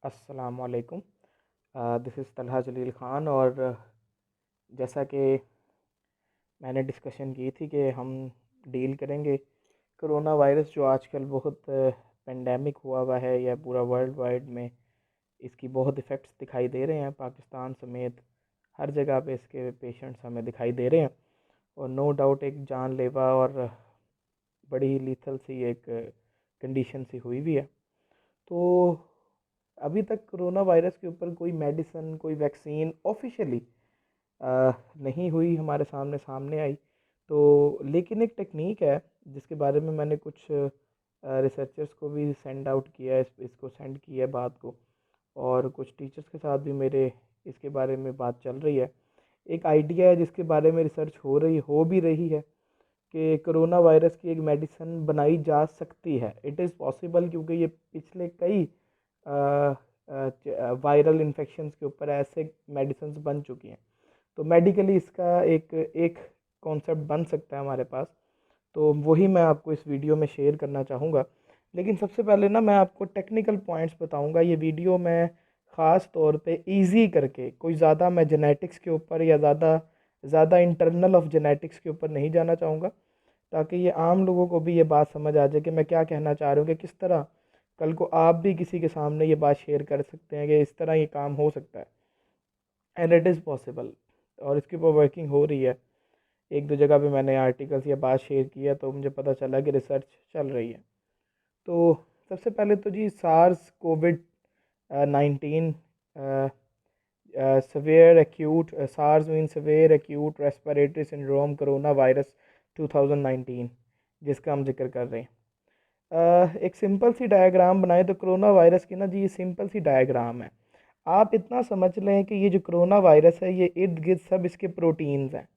अस्सलाम वालेकुम। This is Talha जलील ख़ान। और जैसा कि मैंने डिस्कशन की थी कि हम डील करेंगे कोरोना वायरस जो आजकल बहुत पेंडेमिक हुआ है या पूरा वर्ल्ड वाइड में इसकी बहुत इफ़ेक्ट्स दिखाई दे रहे हैं। पाकिस्तान समेत हर जगह पे इसके पेशेंट्स हमें दिखाई दे रहे हैं और नो डाउट एक जानलेवा और बड़ी लीथल सी एक कंडीशन सी हुई भी है। तो अभी तक कोरोना वायरस के ऊपर कोई मेडिसिन कोई वैक्सीन ऑफिशियली नहीं हुई, हमारे सामने सामने आई। तो लेकिन एक टेक्निक है जिसके बारे में मैंने कुछ रिसर्चर्स को भी सेंड आउट किया है, इसको सेंड किया है बात को, और कुछ टीचर्स के साथ भी मेरे इसके बारे में बात चल रही है। एक आइडिया है जिसके बारे में रिसर्च हो भी रही है कि कोरोना वायरस की एक मेडिसिन बनाई जा सकती है। इट इज़ पॉसिबल, क्योंकि ये पिछले कई वायरल इन्फेक्शंस के ऊपर ऐसे मेडिसिन बन चुकी हैं। तो मेडिकली इसका एक एक कॉन्सेप्ट बन सकता है हमारे पास। तो वही मैं आपको इस वीडियो में शेयर करना चाहूँगा। लेकिन सबसे पहले ना मैं आपको टेक्निकल पॉइंट्स बताऊँगा। ये वीडियो मैं ख़ास तौर पे इजी करके, कोई ज़्यादा मैं जेनेटिक्स के ऊपर या ज़्यादा इंटरनल ऑफ जेनेटिक्स के ऊपर नहीं जाना चाहूँगा, ताकि ये आम लोगों को भी ये बात समझ आ जाए कि मैं क्या कहना चाह रहा हूँ, कि किस तरह कल को आप भी किसी के सामने ये बात शेयर कर सकते हैं कि इस तरह ये काम हो सकता है, एंड इट इज़ पॉसिबल। और इसके ऊपर वर्किंग हो रही है। एक दो जगह पे मैंने आर्टिकल्स या बात शेयर किया तो मुझे पता चला कि रिसर्च चल रही है। तो सबसे पहले तो जी SARS COVID 19 severe acute SARS mean severe acute respiratory syndrome corona virus 2019 जिसका हम जिक्र कर रहे हैं। एक सिंपल सी डायग्राम बनाए तो कोरोना वायरस की ना जी ये सिंपल सी डायग्राम है। आप इतना समझ लें कि ये जो कोरोना वायरस है ये इर्द गिर्द सब इसके प्रोटीन्स हैं।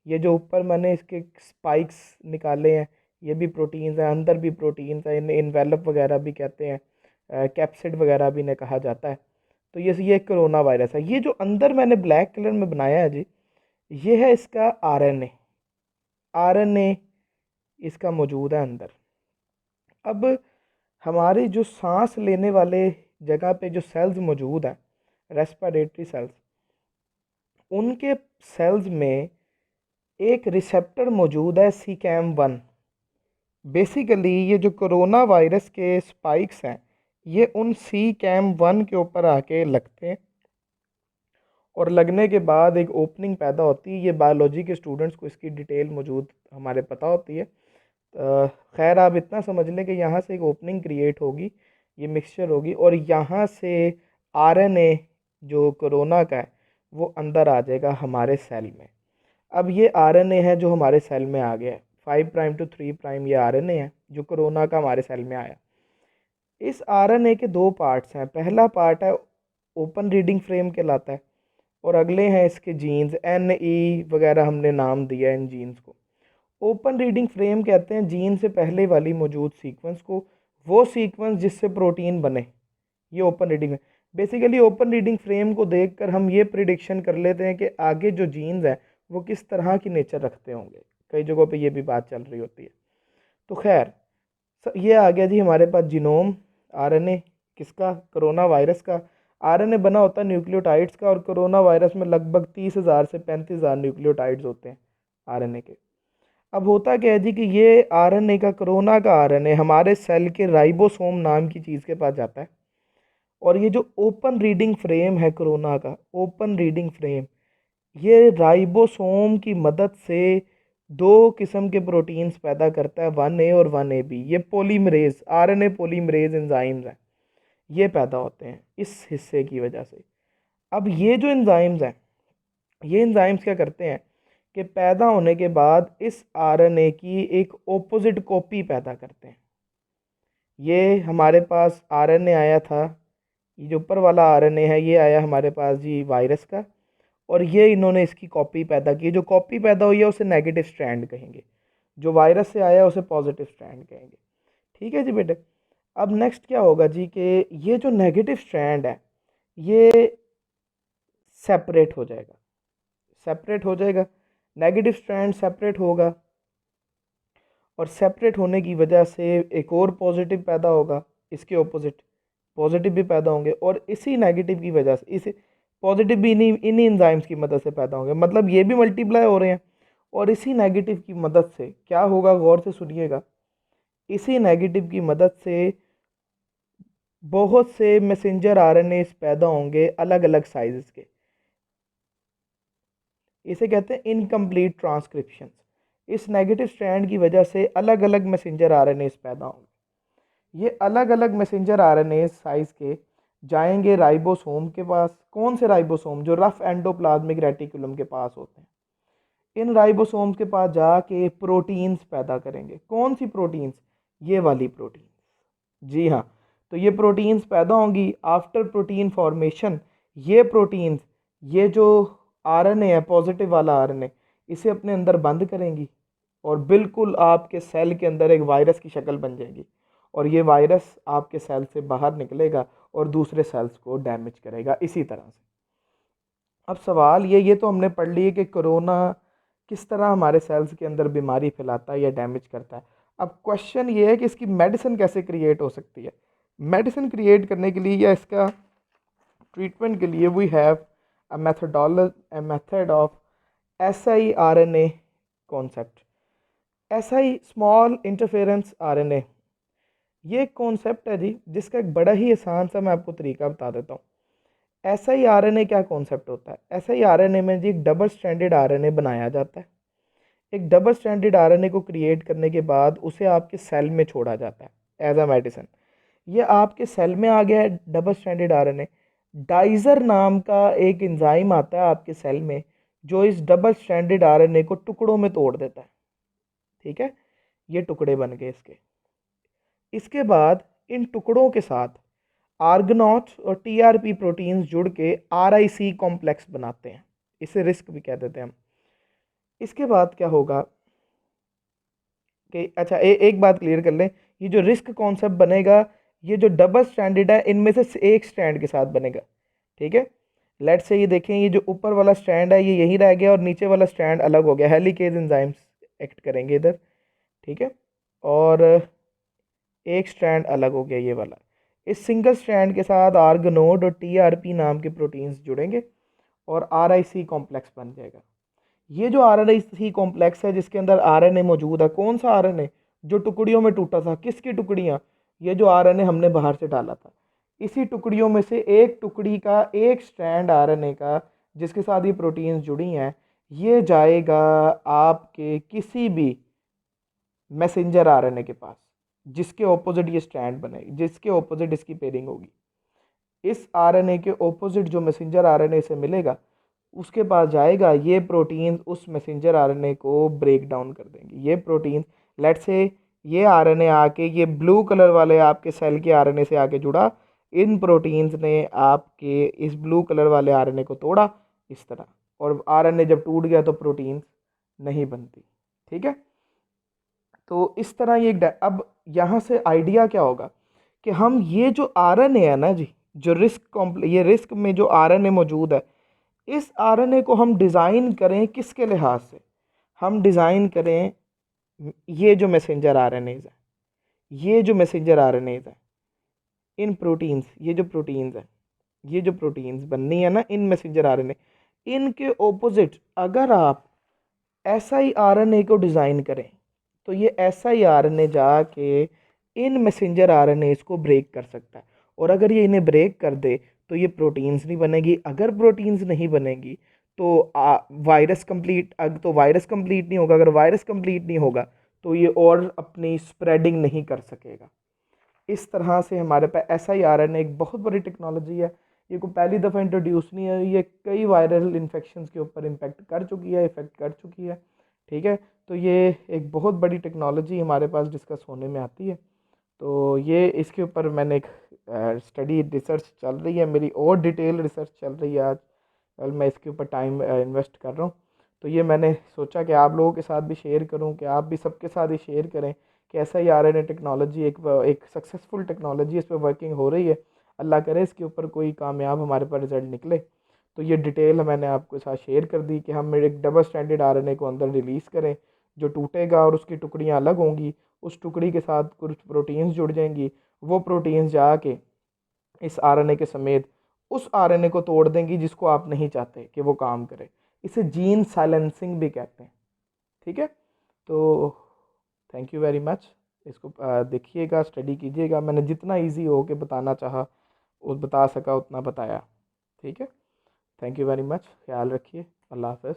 ये जो ऊपर मैंने इसके स्पाइक्स निकाले हैं ये भी प्रोटीन्स हैं, अंदर भी प्रोटीन्स हैं, इन्हें इन्वेलप वगैरह भी कहते हैं, कैप्सिड वगैरह भी इन्हें कहा जाता है। तो ये कोरोना वायरस है। ये जो अंदर मैंने ब्लैक कलर में बनाया है जी, ये है इसका आरएनए। आरएनए इसका मौजूद है अंदर। अब हमारे जो सांस लेने वाले जगह पे जो सेल्स मौजूद हैं, रेस्पिरेटरी सेल्स, उनके सेल्स में एक रिसेप्टर मौजूद है CCAM1। बेसिकली ये जो कोरोना वायरस के स्पाइक्स हैं ये उन CCAM1 के ऊपर आके लगते हैं और लगने के बाद एक ओपनिंग पैदा होती है। ये बायोलॉजी के स्टूडेंट्स को इसकी डिटेल मौजूद हमारे पता होती है। खैर आप इतना समझ लें कि यहाँ से एक ओपनिंग क्रिएट होगी, ये मिक्सचर होगी और यहाँ से आरएनए जो कोरोना का है वो अंदर आ जाएगा हमारे सेल में। अब ये आरएनए है जो हमारे सेल में आ गया है, 5 प्राइम टू 3 प्राइम ये आरएनए है जो कोरोना का हमारे सेल में आया। इस आरएनए के दो पार्ट्स हैं। पहला पार्ट है ओपन रीडिंग फ्रेम कहलाता है और अगले हैं इसके जीन्स, NE वगैरह हमने नाम दिया इन जीन्स को। ओपन रीडिंग फ्रेम कहते हैं जीन से पहले वाली मौजूद सीक्वेंस को, वो सीक्वेंस जिससे प्रोटीन बने, ये ओपन रीडिंग है। बेसिकली ओपन रीडिंग फ्रेम को देखकर हम ये प्रिडिक्शन कर लेते हैं कि आगे जो जीन्स हैं वो किस तरह की नेचर रखते होंगे। कई जगहों पे ये भी बात चल रही होती है। तो खैर ये आ गया जी हमारे पास जीनोम, आरएनए किसका, कोरोना वायरस का। आरएनए बना होता है न्यूक्लियोटाइड्स का और कोरोना वायरस में लगभग 30,000 से 35,000 न्यूक्लियोटाइड्स होते हैं आरएनए के। अब होता क्या है जी कि ये आरएनए का, कोरोना का आरएनए हमारे सेल के राइबोसोम नाम की चीज़ के पास जाता है और ये जो ओपन रीडिंग फ्रेम है कोरोना का, ओपन रीडिंग फ्रेम, ये राइबोसोम की मदद से दो किस्म के प्रोटीन्स पैदा करता है, 1A और 1AB। ये पोलीमरेज, आरएनए पोलीमरेज एंजाइम्स हैं, ये पैदा होते हैं इस हिस्से की वजह से। अब ये जो एंजाइम्स हैं, ये एंजाइम्स क्या करते हैं कि पैदा होने के बाद इस आरएनए की एक ऑपोजिट कॉपी पैदा करते हैं। ये हमारे पास आरएनए आया था, ये जो ऊपर वाला आरएनए है ये आया हमारे पास जी वायरस का, और ये इन्होंने इसकी कॉपी पैदा की। जो कॉपी पैदा हुई है उसे नेगेटिव स्ट्रैंड कहेंगे, जो वायरस से आया है उसे पॉजिटिव स्ट्रैंड कहेंगे। ठीक है जी बेटे। अब नेक्स्ट क्या होगा जी कि ये जो नेगेटिव स्ट्रैंड है ये सेपरेट हो जाएगा, सेपरेट हो जाएगा, नेगेटिव स्ट्रैंड सेपरेट होगा और सेपरेट होने की वजह से एक और पॉजिटिव पैदा होगा इसके ऑपोजिट, पॉजिटिव भी पैदा होंगे, और इसी नेगेटिव की वजह से इस पॉजिटिव भी इन्हीं एंजाइम्स की मदद से पैदा होंगे, मतलब ये भी मल्टीप्लाई हो रहे हैं। और इसी नेगेटिव की मदद से क्या होगा, गौर से सुनिएगा, इसी नेगेटिव की मदद से बहुत से मैसेंजर आरएनएस पैदा होंगे अलग अलग साइज़ के। इसे कहते हैं इनकम्प्लीट ट्रांसक्रिप्शन। इस नेगेटिव स्ट्रैंड की वजह से अलग अलग मैसेंजर आरएनएस पैदा होंगे। ये अलग अलग मैसेंजर आरएनएस साइज़ के जाएंगे राइबोसोम के पास। कौन से राइबोसोम? जो रफ एंडोप्लाज्मिक रेटिकुलम के पास होते हैं। इन राइबोसोम्स के पास जाके प्रोटीन्स पैदा करेंगे। कौन सी प्रोटीन्स? ये वाली प्रोटीन्स। जी हाँ, तो ये प्रोटीन्स पैदा होंगी। आफ्टर प्रोटीन फॉर्मेशन ये प्रोटीन्स, ये जो आरएनए है पॉजिटिव वाला आरएनए, इसे अपने अंदर बंद करेंगी और बिल्कुल आपके सेल के अंदर एक वायरस की शक्ल बन जाएगी। और ये वायरस आपके सेल से बाहर निकलेगा और दूसरे सेल्स को डैमेज करेगा इसी तरह से। अब सवाल ये तो हमने पढ़ लिए कि कोरोना किस तरह हमारे सेल्स के अंदर बीमारी फैलाता है या डैमेज करता है। अब क्वेश्चन ये है कि इसकी मेडिसिन कैसे क्रिएट हो सकती है। मेडिसिन क्रिएट करने के लिए या इसका ट्रीटमेंट के लिए we have a method of siRNA concept. Small interference RNA, ये एक कॉन्सेप्ट है जी, जिसका एक बड़ा ही आसान सा मैं आपको तरीका बता देता हूँ। siRNA क्या कॉन्सेप्ट होता है? siRNA में जी एक डबल स्ट्रैंडेड आरएनए बनाया जाता है। एक डबल स्ट्रैंडेड आरएनए को क्रिएट करने के बाद उसे आपके सेल में छोड़ा जाता है एज अ मेडिसिन। ये आपके सेल में आ गया है डबल स्ट्रैंडेड आरएनए। डाइजर नाम का एक एंजाइम आता है आपके सेल में, जो इस डबल स्ट्रैंडेड आरएनए को टुकड़ों में तोड़ देता है। ठीक है, ये टुकड़े बन गए इसके। इसके बाद इन टुकड़ों के साथ आर्गनॉट्स और टीआरपी प्रोटीन्स जुड़ के आरआईसी कॉम्प्लेक्स बनाते हैं। इसे रिस्क भी कह देते हैं हम। इसके बाद क्या होगा कि अच्छा एक बात क्लियर कर लें, ये जो रिस्क कॉन्सेप्ट बनेगा, ये जो डबल स्ट्रैंडेड है इनमें से एक स्ट्रैंड के साथ बनेगा। ठीक है, लेट्स से ये देखें, ये जो ऊपर वाला स्ट्रैंड है ये यहीं रह गया और नीचे वाला स्ट्रैंड अलग हो गया। हेलिकेज एंजाइम्स एक्ट करेंगे इधर। ठीक है, और एक स्ट्रैंड अलग हो गया ये वाला। इस सिंगल स्ट्रैंड के साथ आर्गनोड और टीआरपी नाम के प्रोटीन्स जुड़ेंगे और आरआईसी कॉम्प्लेक्स बन जाएगा। ये जो आरएनए कॉम्प्लेक्स है जिसके अंदर आरएनए मौजूद है, कौन सा आरएनए? जो टुकड़ियों में टूटा था। किसकी टुकड़ियाँ? ये जो आरएनए हमने बाहर से डाला था, इसी टुकड़ियों में से एक टुकड़ी का एक स्ट्रैंड आरएनए का जिसके साथ ये प्रोटीन्स जुड़ी हैं, ये जाएगा आपके किसी भी मैसेंजर आरएनए के पास जिसके ऑपोजिट ये स्ट्रैंड बने, जिसके ऑपोजिट इसकी पेयरिंग होगी। इस आरएनए के ऑपोजिट जो मैसेंजर आरएनए से मिलेगा उसके पास जाएगा। ये प्रोटीन उस मैसेंजर आरएनए को ब्रेक डाउन कर देंगे। ये प्रोटीन, लेट्स से ये आरएनए आके ये ब्लू कलर वाले आपके सेल के आरएनए से आके जुड़ा, इन प्रोटीन्स ने आपके इस ब्लू कलर वाले आरएनए को तोड़ा इस तरह, और आरएनए जब टूट गया तो प्रोटीन नहीं बनती। ठीक है, तो इस तरह ये अब यहाँ से आइडिया क्या होगा कि हम ये जो आरएनए है ना जी, जो ये रिस्क में जो आरएनए मौजूद है, इस आरएनए को हम डिज़ाइन करें किसके लिहाज से? हम डिज़ाइन करें ये जो मैसेंजर आरएनएज है, ये जो मैसेंजर आरएनएज है, इन प्रोटीन्स, ये जो प्रोटीन्स है, ये जो प्रोटीन्स बननी है ना इन मैसेंजर आरएनए, इनके ऑपोजिट अगर आप siRNA को डिज़ाइन करें तो ये siRNA जाके इन मैसेंजर आरएनए को ब्रेक कर सकता है। और अगर ये इन्हें ब्रेक कर दे तो ये प्रोटीन्स नहीं बनेगी। अगर प्रोटीन्स नहीं बनेगी तो वायरस कंप्लीट, तो वायरस कंप्लीट नहीं होगा। अगर वायरस कंप्लीट नहीं होगा तो ये और अपनी स्प्रेडिंग नहीं कर सकेगा। इस तरह से हमारे पास siRNA एक बहुत बड़ी टेक्नोलॉजी है। ये को पहली दफ़ा इंट्रोड्यूस नहीं है, ये कई वायरल इन्फेक्शंस के ऊपर इम्पेक्ट कर चुकी है, इफ़ेक्ट कर चुकी है। ठीक है, तो ये एक बहुत बड़ी टेक्नोलॉजी हमारे पास डिस्कस होने में आती है। तो ये इसके ऊपर मैंने एक स्टडी रिसर्च चल रही है मेरी, और डिटेल रिसर्च चल रही है। आज कल मैं इसके ऊपर टाइम इन्वेस्ट कर रहा हूँ। तो ये मैंने सोचा कि आप लोगों के साथ भी शेयर करूँ, कि आप भी सबके साथ ही शेयर करें कि siRNA टेक्नोलॉजी एक सक्सेसफुल टेक्नोलॉजी, इस पर वर्किंग हो रही है। अल्लाह करे इसके ऊपर कोई कामयाब हमारे पास रिज़ल्ट निकले। तो ये डिटेल मैंने आपके साथ शेयर कर दी कि हम एक डबल स्टैंडर्ड आरएनए को अंदर रिलीज़ करें जो टूटेगा और उसकी टुकड़ियाँ अलग होंगी। उस टुकड़ी के साथ कुछ प्रोटीन्स जुड़ जाएंगी। वो प्रोटीन्स जाके इस आरएनए के समेत उस आरएनए को तोड़ देंगी जिसको आप नहीं चाहते कि वो काम करे। इसे जीन साइलेंसिंग भी कहते हैं। ठीक है, तो थैंक यू वेरी मच। इसको देखिएगा, स्टडी कीजिएगा। मैंने जितना इजी हो के बताना चाहा, उस बता सका उतना बताया। ठीक है, थैंक यू वेरी मच, ख्याल रखिए, अल्लाह हाफ़िज़।